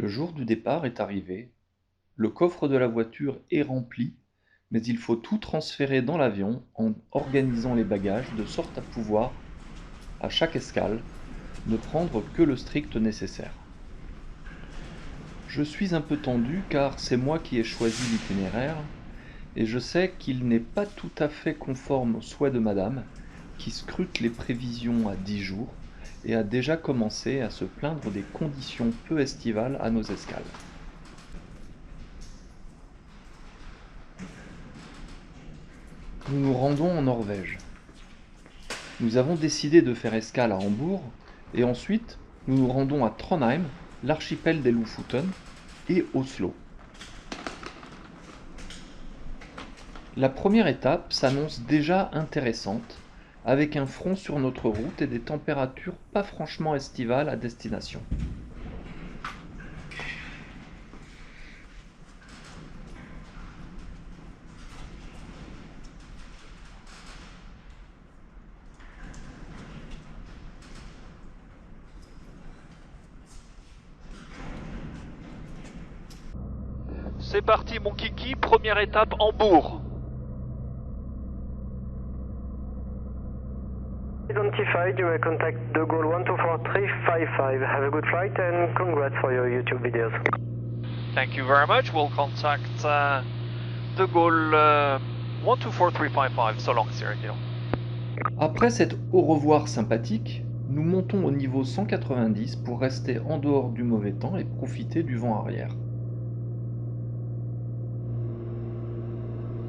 Le jour du départ est arrivé, le coffre de la voiture est rempli, mais il faut tout transférer dans l'avion en organisant les bagages de sorte à pouvoir, à chaque escale, ne prendre que le strict nécessaire. Je suis un peu tendu car c'est moi qui ai choisi l'itinéraire et je sais qu'il n'est pas tout à fait conforme aux souhaits de madame qui scrute les prévisions à 10 jours et a déjà commencé à se plaindre des conditions peu estivales à nos escales. Nous nous rendons en Norvège. Nous avons décidé de faire escale à Hambourg et ensuite nous nous rendons à Trondheim, l'archipel des Lofoten et Oslo. La première étape s'annonce déjà intéressante, avec un front sur notre route et des températures pas franchement estivales à destination. C'est parti mon kiki, première étape Hambourg. Identified, you may contact De Gaulle 124355. Have a good flight and congrats for your YouTube videos. Thank you very much. We'll contact De Gaulle 124355. So long, Sierra Kilo. Après cet au revoir sympathique, nous montons au niveau 190 pour rester en dehors du mauvais temps et profiter du vent arrière.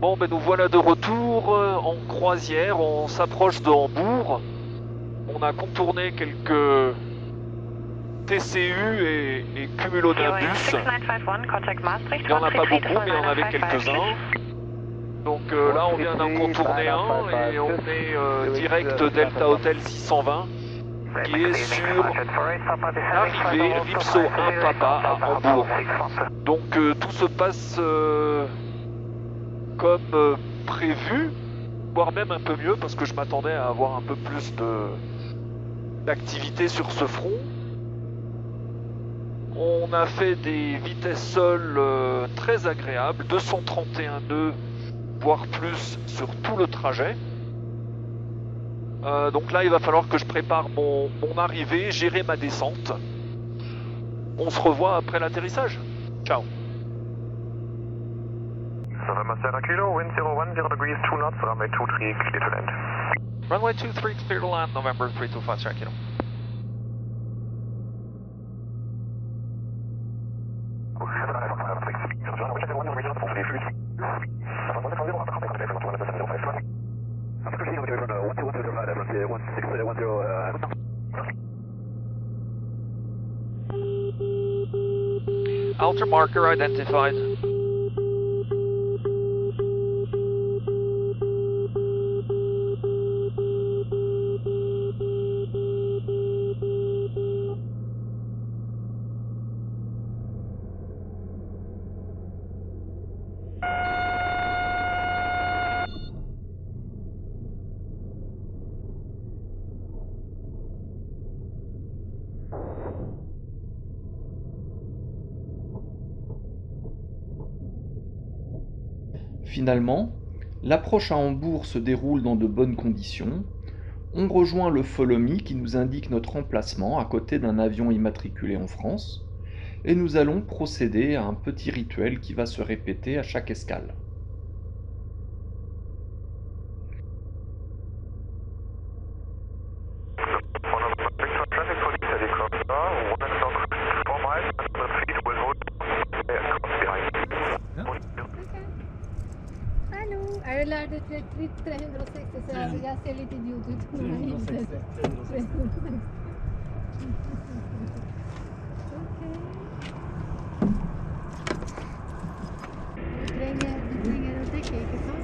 Bon, ben nous voilà de retour en croisière, on s'approche de Hambourg. On a contourné quelques TCU et cumulonimbus. Il n'y en a pas beaucoup, mais il y en avait quelques-uns. Donc là, on vient d'en contourner un et on est direct Delta Hotel 620 qui est sur l'arrivée Ripso 1 Papa à Hambourg. Donc tout se passe comme prévu, voire même un peu mieux parce que je m'attendais à avoir un peu plus d'activité sur ce front. On a fait des vitesses sol très agréables, 231 nœuds, voire plus sur tout le trajet. Donc là il va falloir que je prépare mon arrivée, gérer ma descente. On se revoit après l'atterrissage. Ciao. Sierra Kilo, wind 010 degrees, 2 knots, runway 23, clear to land. Runway 23 clear to land, November 325 Sierra Kilo. Alter marker identified. Finalement, l'approche à Hambourg se déroule dans de bonnes conditions. On rejoint le Follow Me qui nous indique notre emplacement à côté d'un avion immatriculé en France et nous allons procéder à un petit rituel qui va se répéter à chaque escale. Öğlerde 360 så jag ser lite idiot ut. 360. Vi tränger att täcka, inte sant?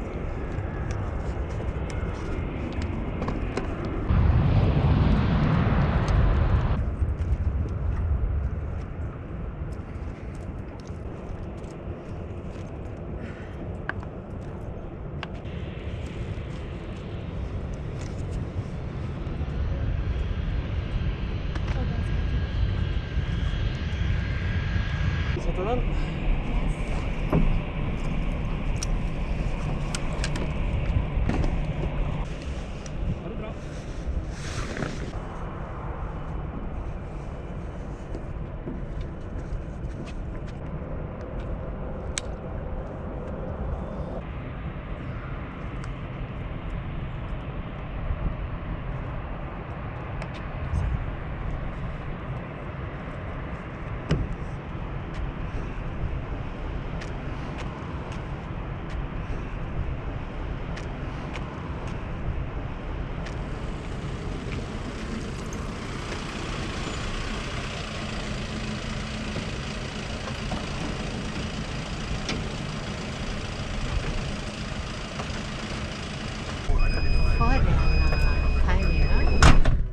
grann.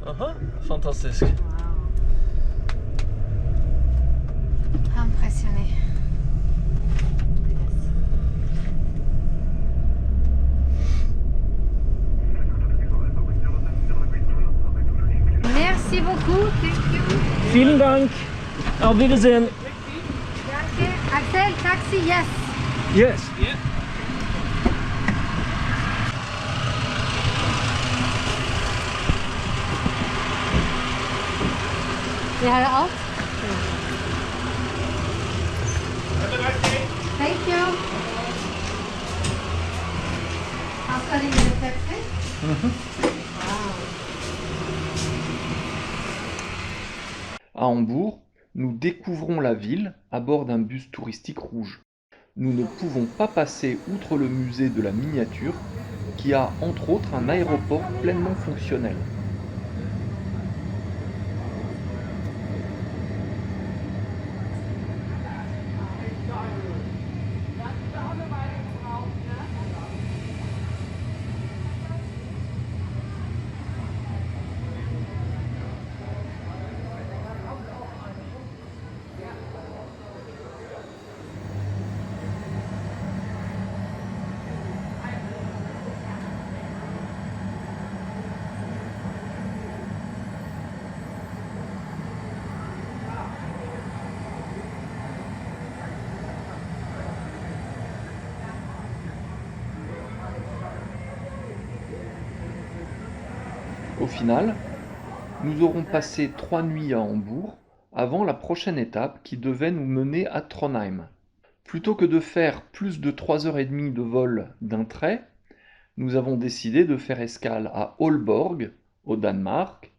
Aha, fantastisk. Wow. Impressionné. Merci beaucoup. Thank you. Vielen Dank. Auf Wiedersehen. Danke. Axel, taxi, yes. Yes. Vi har alt. Thank you. Han skal ringe en taxi. Wow. À Hambourg, nous découvrons la ville à bord d'un bus touristique rouge. Nous ne pouvons pas passer outre le musée de la miniature, qui a entre autres un aéroport pleinement fonctionnel. Au final, nous aurons passé 3 nuits à Hambourg avant la prochaine étape qui devait nous mener à Trondheim. Plutôt que de faire plus de 3h30 de vol d'un trait, nous avons décidé de faire escale à Aalborg, au Danemark,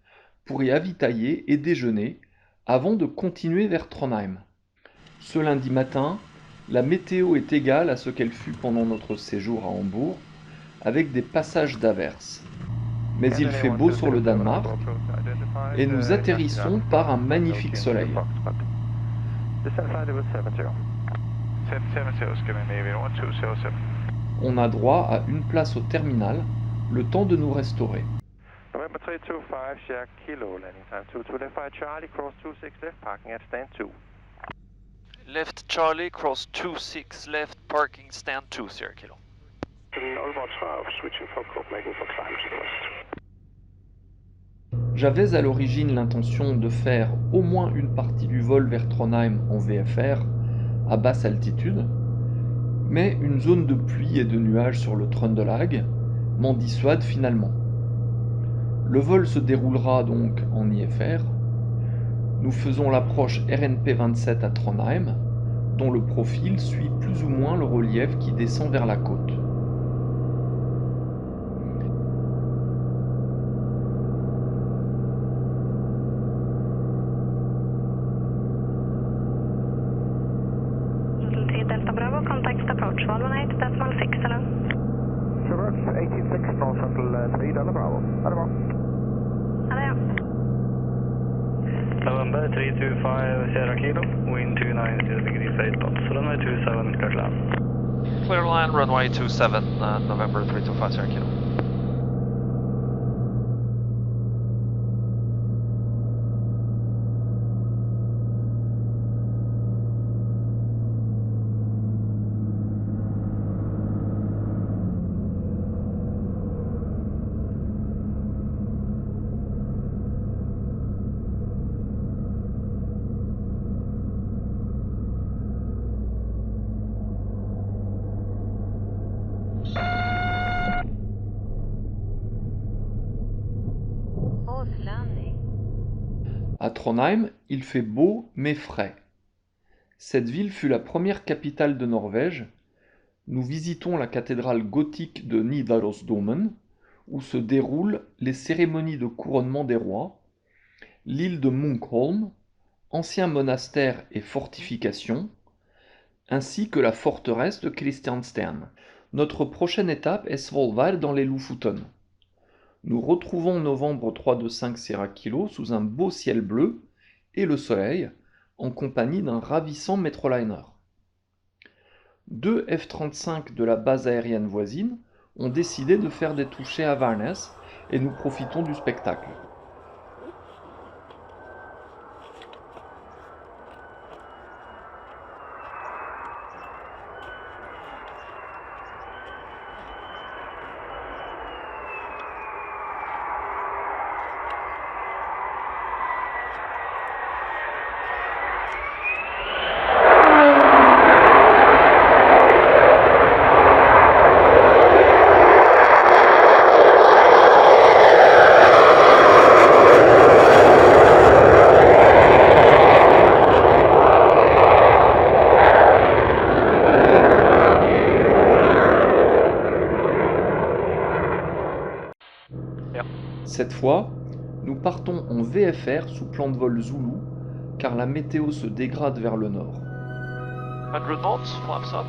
pour y avitailler et déjeuner avant de continuer vers Trondheim. Ce lundi matin, la météo est égale à ce qu'elle fut pendant notre séjour à Hambourg, avec des passages d'averses. Mais il fait beau sur le Danemark et nous atterrissons par un magnifique soleil. On a droit à une place au terminal, le temps de nous restaurer. November 325, Sierra Kilo, landing time 2205 Charlie, cross 26 left, parking at stand 2. Left Charlie, cross 26 left, parking stand 2, Sierra Kilo. Aalborg 12, switching for Copenhagen for climb to the west. J'avais à l'origine l'intention de faire au moins une partie du vol vers Trondheim en VFR, à basse altitude, mais une zone de pluie et de nuages sur le Trøndelag m'en dissuade finalement. Le vol se déroulera donc en IFR. Nous faisons l'approche RNP 27 à Trondheim, dont le profil suit plus ou moins le relief qui descend vers la côte. Delta Bravo, contact approach 118.6, hello. Traverse 186 North Central 3, Delta Bravo. Hello. Hello. November 325 Sierra Kilo, wind 290 degrees 8 knots, runway 27 clear land. Clear land, runway 27, November 325 Sierra Kilo. À Trondheim, il fait beau mais frais. Cette ville fut la première capitale de Norvège. Nous visitons la cathédrale gothique de Nidarosdomen, où se déroulent les cérémonies de couronnement des rois, l'île de Munkholm, ancien monastère et fortification, ainsi que la forteresse de Kristianstern. Notre prochaine étape est Svolvær dans les Lofoten. Nous retrouvons Novembre 325 Sierra Kilo sous un beau ciel bleu et le soleil, en compagnie d'un ravissant Metroliner. Deux F-35 de la base aérienne voisine ont décidé de faire des touchés à Varnes et nous profitons du spectacle. Cette fois, nous partons en VFR sous plan de vol Zulu, car la météo se dégrade vers le nord. 100 knots, flaps up.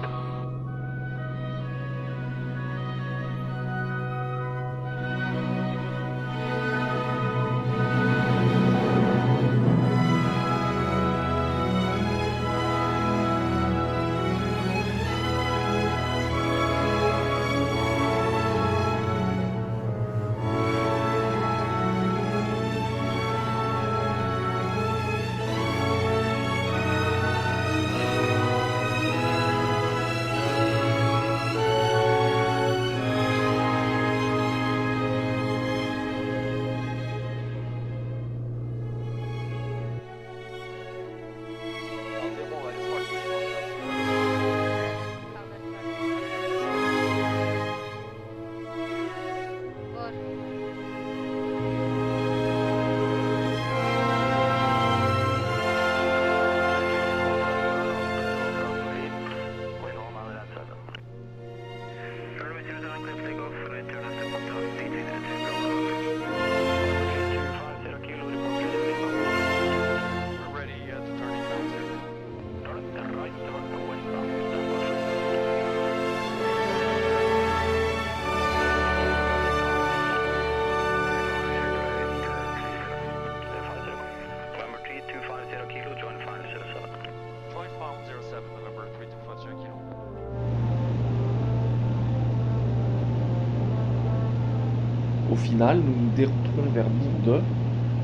Au final, nous nous dérouterons vers Burde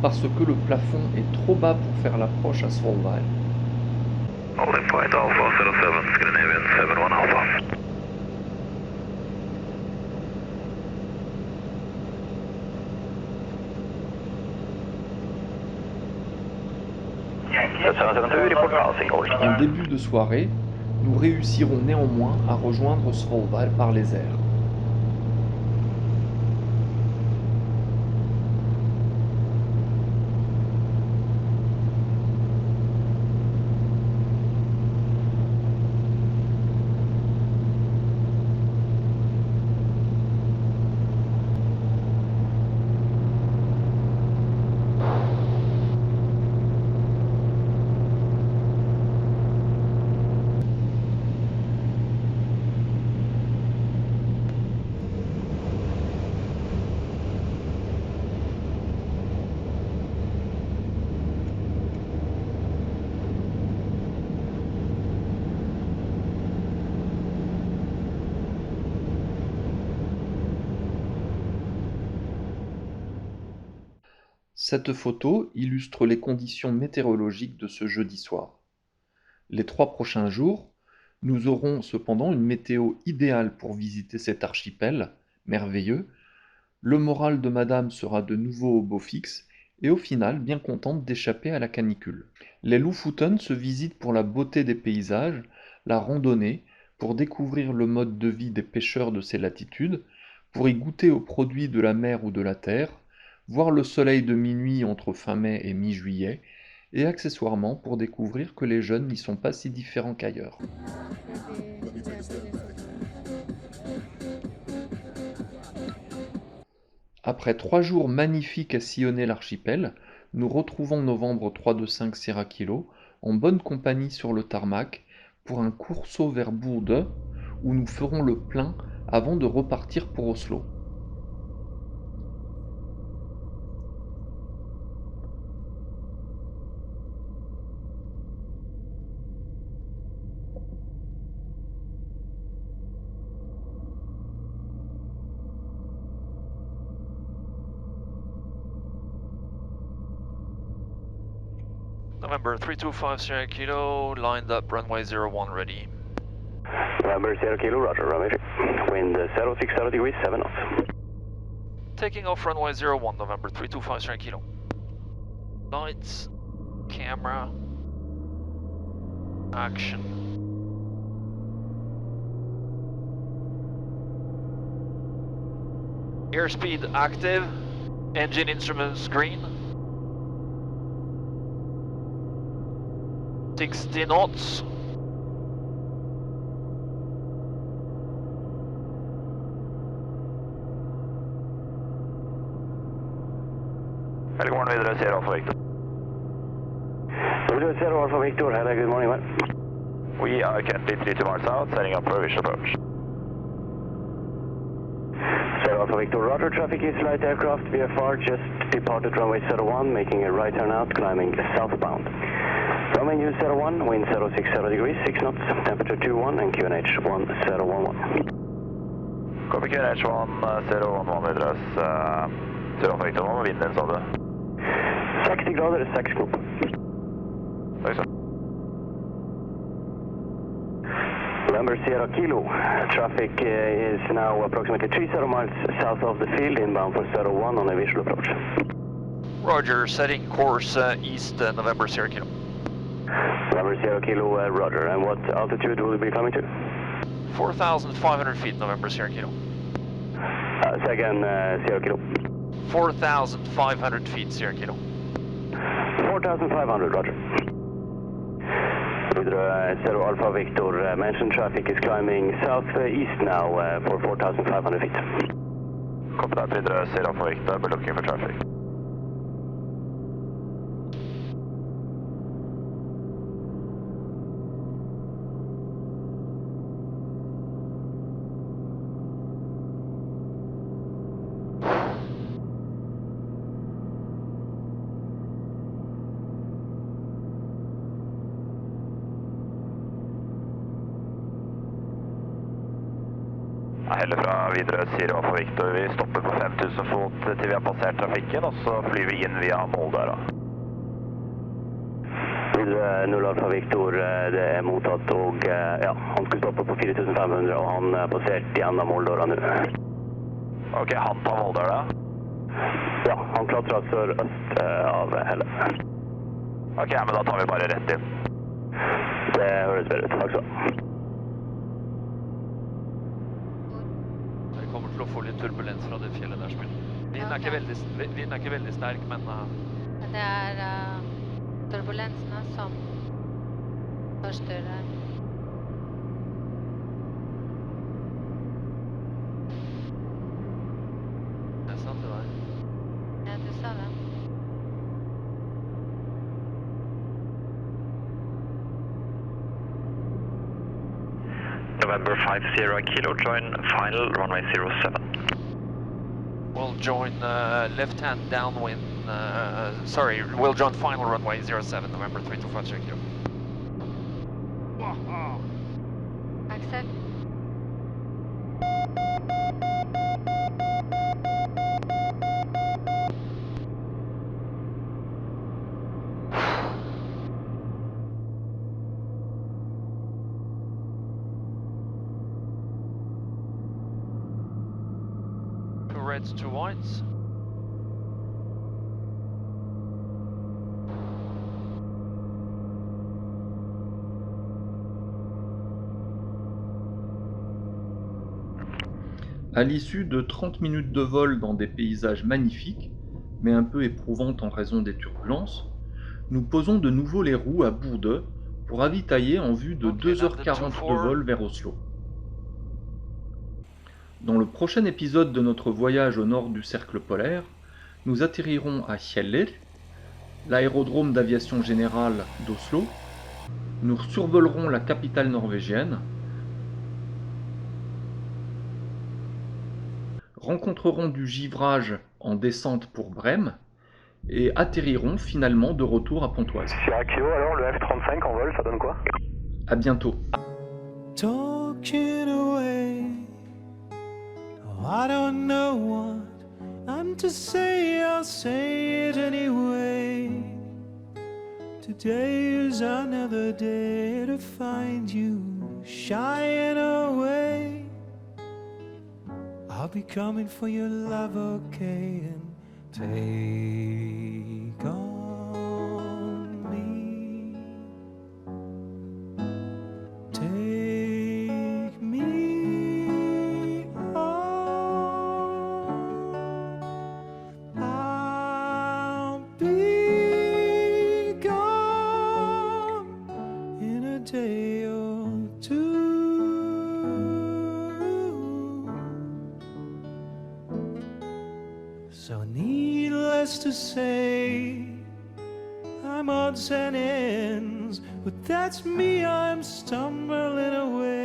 parce que le plafond est trop bas pour faire l'approche à Svolvær. Holding point Alpha 07, Scandinavian 71 Alpha. En début de soirée, nous réussirons néanmoins à rejoindre Svolvær par les airs. Cette photo illustre les conditions météorologiques de ce jeudi soir. Les 3 prochains jours, nous aurons cependant une météo idéale pour visiter cet archipel merveilleux. Le moral de madame sera de nouveau au beau fixe et au final bien contente d'échapper à la canicule. Les Lofoten se visitent pour la beauté des paysages, la randonnée, pour découvrir le mode de vie des pêcheurs de ces latitudes, pour y goûter aux produits de la mer ou de la terre, voir le soleil de minuit entre fin mai et mi-juillet, et accessoirement pour découvrir que les jeunes n'y sont pas si différents qu'ailleurs. Après 3 jours magnifiques à sillonner l'archipel, nous retrouvons Novembre 325 Sierra Kilo en bonne compagnie sur le tarmac pour un court saut vers Bourde où nous ferons le plein avant de repartir pour Oslo. November 325 Sierra Kilo, lined up, runway 01 ready. November Sierra Kilo, roger, runway. Wind 060 degrees, 7 knots. Taking off runway 01, November 325 Sierra Kilo. Lights, camera, action. Airspeed active, engine instruments green. 60 knots. Velkommen videre, Sierra Alfa Victor. Sierra Alfa Victor, hello, good morning, man. We are currently 32 miles out, setting up for a visual approach. Sierra Alfa Victor, roger, traffic is light aircraft, VFR just departed runway 01, making a right turn out, climbing southbound. Runway News 01, wind 060 degrees, 6 knots, temperature 21 and QNH 1011. Copy QNH 1011 videre, Sierra Alfa Victor, hva med vinden, sa du? 60 grader, 6 knop. Takk så. November Sierra Kilo, traffic is now approximately 30 miles south of the field, inbound for 01 on a visual approach. Roger, setting course east, November Sierra Kilo. November Sierra Kilo, roger. And what altitude will we be coming to? 4,500 feet, November Sierra Kilo. Say again, Sierra Kilo. 4,500 feet, Sierra Kilo. 4,500, roger. Videre, Sierra Alfa Victor, mentioned traffic is climbing southeast now for 4,500 feet. Copy that, videre, Sierra Alfa Victor, we're looking for traffic. Jeg heller fra videre Sierra Alfa Victor. Vi stopper på 5000 fot til vi har passert trafikken, og så flyr vi inn via Moldøra. Videre 0 Alfa Victor, det er mottatt, og ja, han skulle stoppe på 4500, og han passert gjennom Moldøra nå. Ok, han tar Moldøra? Ja, han klatret sør-øst av Helle. Ok, men da tar vi bare rett inn. Det høres bedre ut, takk så. Vi kommer til å få litt turbulens fra det fjellet der, Smil. Vinden er ikke veldig sterk, men... Det er turbulensene som forstyrrer. Det er sant det der. Ja, du sa det. November 5 Sierra Kilo, join final runway 07. We'll join left-hand downwind, we'll join final runway 07, November 325 Sierra Kilo. Accept. Two reds, two whites. À l'issue de 30 minutes de vol dans des paysages magnifiques, mais un peu éprouvante en raison des turbulences, nous posons de nouveau les roues à Bourdeux pour ravitailler en vue de 2h40 de vol vers Oslo. Dans le prochain épisode de notre voyage au nord du cercle polaire, nous atterrirons à Kjeller, l'aérodrome d'aviation générale d'Oslo. Nous survolerons la capitale norvégienne, rencontrerons du givrage en descente pour Brême et atterrirons finalement de retour à Pontoise. Sierra Kilo, alors le F-35 en vol, ça donne quoi? À bientôt. Talking away, oh, I don't know what I'm to say, I'll say it anyway. Today is another day to find you shying away. I'll be coming for your love, okay, and take on me. Take me on. I'll be gone in a day or two. So needless to say, I'm odds and ends, but that's me, I'm stumbling away.